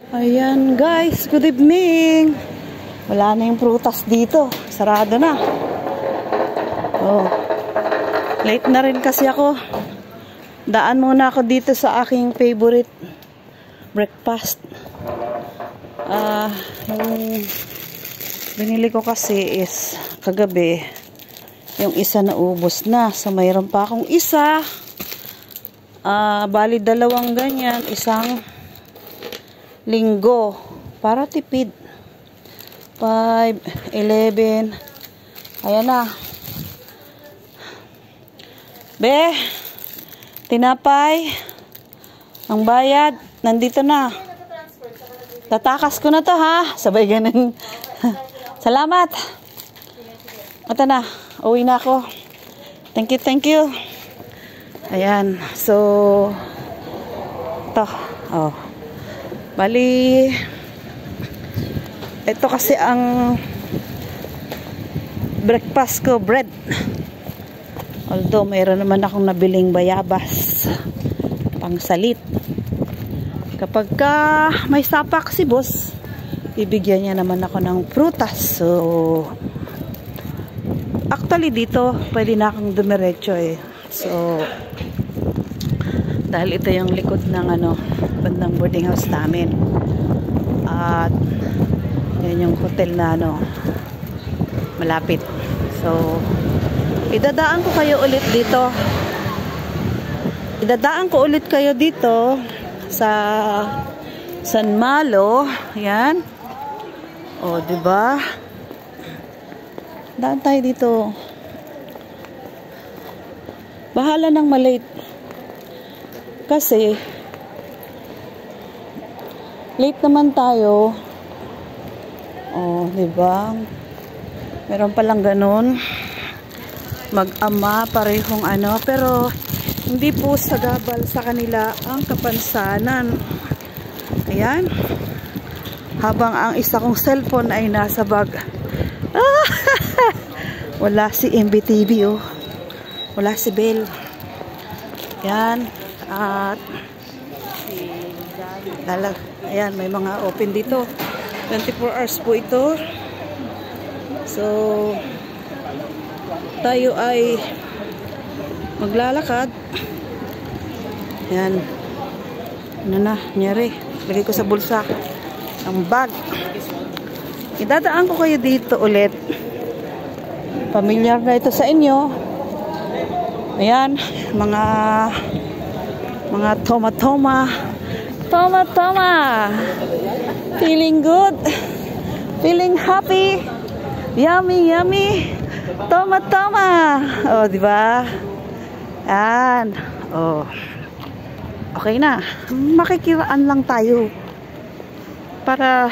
Ayan guys, good evening. Wala na yung prutas dito. Sarado na. Oh. Late na rin kasi ako. Daan muna ako dito sa aking favorite breakfast. Yung binili ko kasi is kagabi. Yung isa na ubos na. So mayroon pa akong isa. Bali dalawang ganyan. Isang linggo. Para tipid. 5, 11. Ayan na. Be, tinapay. Ang bayad. Nandito na. Tatakas ko na to ha. Sabay ganun. Salamat. Ito na. Uwi na ako. Thank you, thank you. Ayan. So, ito. Oh. Bali, ito kasi ang breakfast ko, bread. Although, mayroon naman akong nabiling bayabas. Pangsalit. Kapag ka may sapak si boss, ibigyan niya naman ako ng prutas. So, actually dito, pwede na akong dumiretso eh. So, dahil ito yung likod ng bandang boarding house namin. At, yan yung hotel na malapit. So, idadaan ko kayo ulit dito. Idadaan ko ulit kayo dito sa San Malo. Yan. O, diba? Daan tayo dito. Bahala nang malate. Kasi late naman tayo. O, diba? Meron palang ganun. Mag-ama, parehong pero hindi po sagabal sa kanila ang kapansanan. Ayan. Habang ang isa kong cellphone ay nasa bag. Wala si MBTV oh. Wala si Bell. Ayan. At ayan, may mga open dito. 24 hours po ito. So, tayo ay maglalakad. Yan. Ano na, nyari. Lagay ko sa bulsa ang bag. Idadaan ko kayo dito ulit. Pamilyar na ito sa inyo. Ayan, mga toma-toma. Toma-toma. Feeling good. Feeling happy. Yummy, yummy. Toma-toma. Oh, di ba? Yan. Oh. Okay na. Makikiraan lang tayo. Para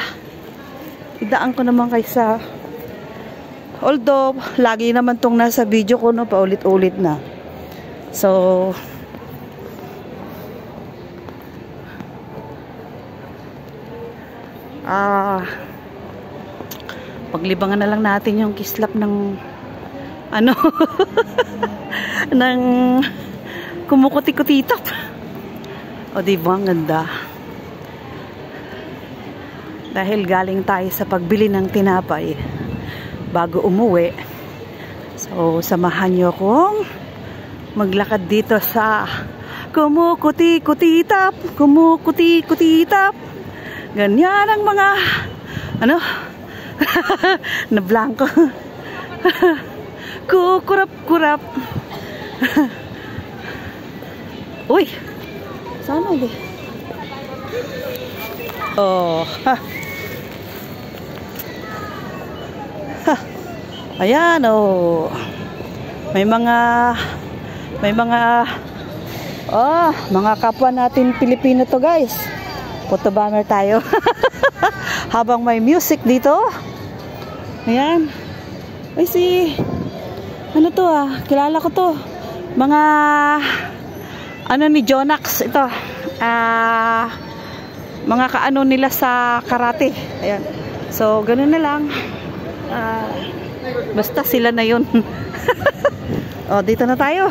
idaan ko naman kaysa. Although, lagi naman tong nasa video ko, paulit-ulit na. So, paglibangan na lang natin yung kislap ng ng kumukuti-kutitap. O diba, ang ganda. Dahil galing tayo sa pagbili ng tinapay bago umuwi. So, samahan nyo akong maglakad dito sa kumukuti-kutitap. Kumukuti-kutitap. Ganyan ang mga na blanco. Kukurap-kurap. Uy, sana di. Oh, ha. Ha. Ayan, oh. May mga mga kapwa natin Pilipino to, guys. Photo bomber tayo. Habang may music dito. Ayan. Ay, to kilala ko to. Mga ni Jonax ito. Mga kaano nila sa karate. Ayan. So, ganun na lang. Basta sila na yun. O, dito na tayo.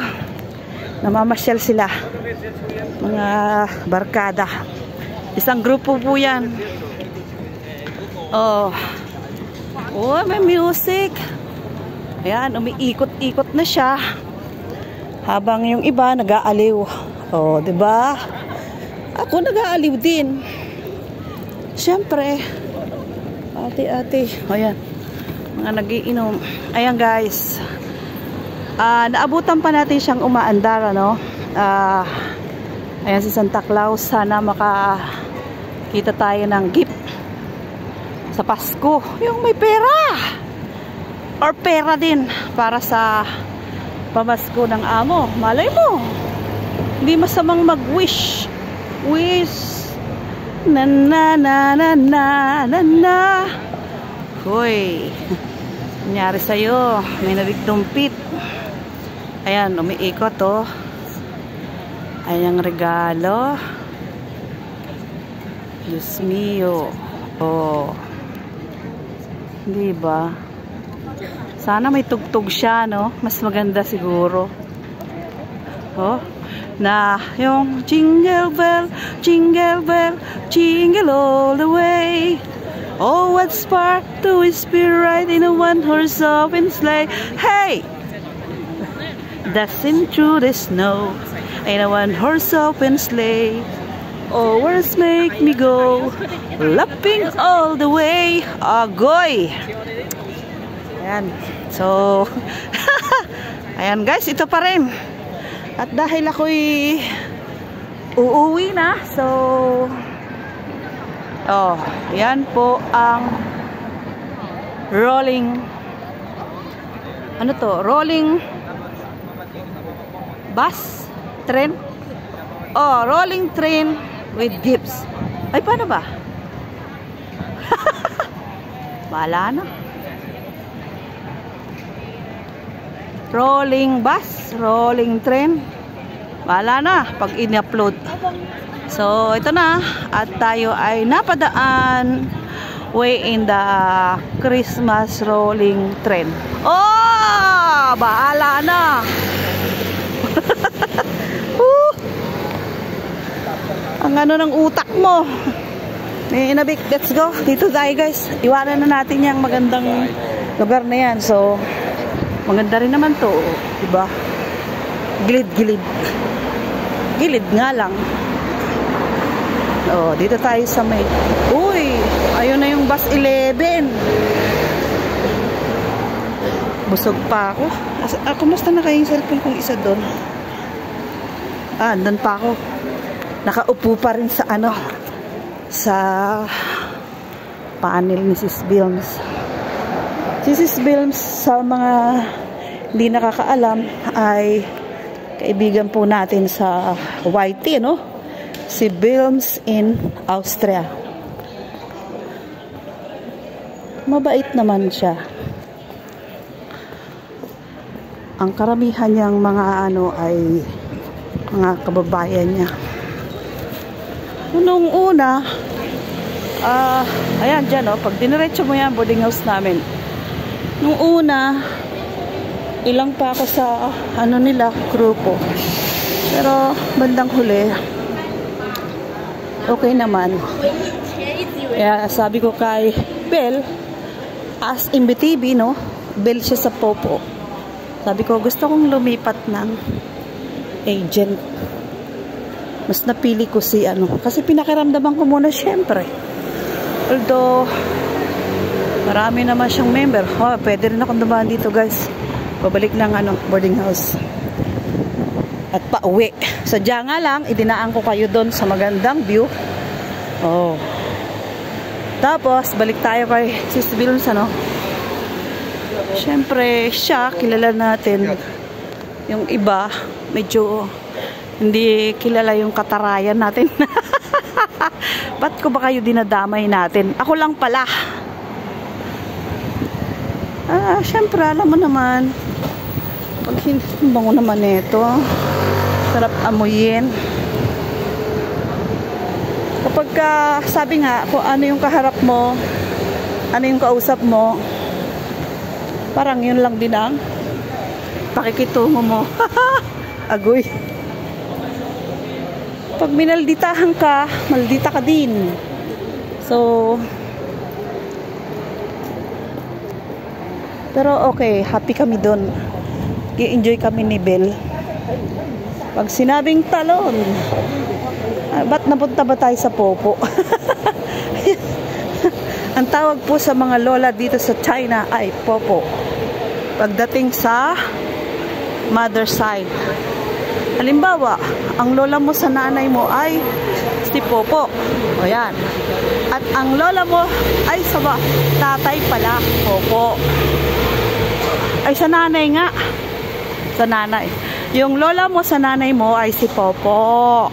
Namamasyal sila. Mga barkada. Isang grupo po yan. Oh. Oh, may music. Ayan, umiikot-ikot na siya. Habang yung iba nag-aaliw. Oh, 'di ba? Ako nag-aaliw din. Siyempre. Ate-ate. Ayan. Mga nagiinom. Ayan, guys. Naabutan pa natin siyang umaandar, ano? Ayan si Santa Claus. Sana makakita tayo ng gift sa Pasko. Yung may pera. Or pera din para sa pamasko ng amo. Malay mo. Hindi masamang mag-wish. Wish. Na na na na na na na. Hoy. Nangyari sa'yo. May nabigtumpit. Ayan, umiikot, oh. Ayan ang regalo. Diyos mio. Oh. Diba? Sana may tugtog siya, no? Mas maganda siguro. Oh. Na yung jingle bell, jingle all the way. Oh, what spark to whisper right in a one-horse open sleigh. Hey! Dashing through the snow in a one-horse open sleigh. Oh, words make me go, lapping all the way. Agoy! Ayan. So, ayan guys, ito pa rin. At dahil ako'y uuwi na, so, oh, yan po ang rolling, ano to, rolling bus, train, oh, rolling train with gifts. Ay, paano ba? Bahala na. Rolling bus, rolling train. Bahala na pag in-upload. So, ito na. At tayo ay napadaan way in the Christmas rolling train. Oh! Bahala na. Ang ano ng utak mo. Inabik, let's go. Dito tayo guys. Iwanan na natin yung magandang lugar na yan. So, maganda rin naman to. Diba? Gilid-gilid. Gilid nga lang. Oh, dito tayo sa may... Uy! Ayun na yung bus 11. Busog pa ako. Kumusta na kayong cellphone kong isa doon? Doon pa ako. Nakaupo pa rin sa ano, sa panel ni Sis Bilms. Si Sis Bilms, sa mga hindi nakakaalam, ay kaibigan po natin sa YT, no? Si Bilms in Austria. Mabait naman siya. Ang karamihan niyang mga ano ay mga kababayan niya. Noong una, ayan dyan, oh, pag diniretso mo yan, boarding house namin. Noong una, ilang pa ako sa, ano nila, grupo. Pero, bandang huli, okay naman. Kaya, sabi ko kay Bel, as in BTV, no? Bel siya sa Popo. Sabi ko, gusto kong lumipat ng agent. Mas napili ko si ano. Kasi pinakiramdaman ko muna syempre. Although, marami naman siyang member. Oh, pwede rin akong dumaan dito guys. Pabalik ng ano, boarding house. At pauwi. Sadya nga lang, idinaan ko kayo doon sa magandang view. Oh. Tapos, balik tayo kay Sis Bilms, ano. Syempre, siya, kilala natin. Yung iba, medyo hindi kilala yung katarayan natin. Ba't ko ba kayo dinadamay natin? Ako lang pala. Syempre, alam mo naman. Pag bango naman ito. Sarap amuyin. Kapag sabi nga, kung ano yung kaharap mo, ano yung kausap mo, parang yun lang din ang pakikitungo mo. Agoy. Pag minalditahan ka, maldita ka din. So, pero okay, happy kami doon. I-enjoy kami ni Bel. Pag sinabing talon, ba't napunta ba tayo sa Popo? Ang tawag po sa mga lola dito sa China ay Popo. Pagdating sa mother side. Halimbawa, ang lola mo sa nanay mo ay si Popo. O yan. At ang lola mo ay sa tatay pala, Popo. Ay sa nanay nga. Sa nanay. Yung lola mo sa nanay mo ay si Popo.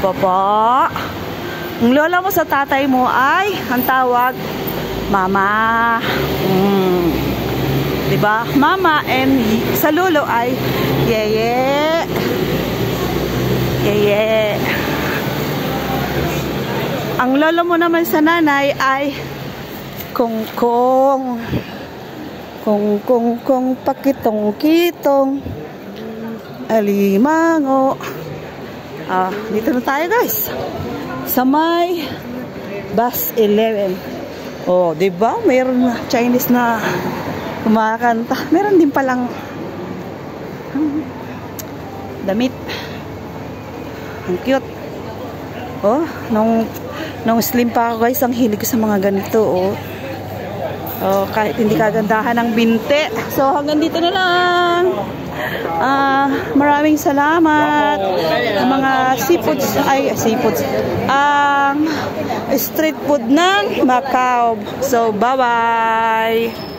Popo. Ang lola mo sa tatay mo ay ang tawag Mama. Diba? Mama, and sa lolo ay Yeye. Yeye. Ang lolo mo naman sa nanay ay Kongkong. Kong pakitong-kitong. Alimango. Dito na tayo guys. Sa may bus 11. Oh, 'di ba? Mayroon na Chinese na kumakanta. Meron din palang damit. Ang cute. Oh, nung slim pa ako guys, ang hilig ko sa mga ganito, oh. Oh, kahit hindi kagandahan ng binte. So, hanggang dito na lang. Maraming salamat sa mga seafoods. Ang street food ng Macau. So, bye-bye.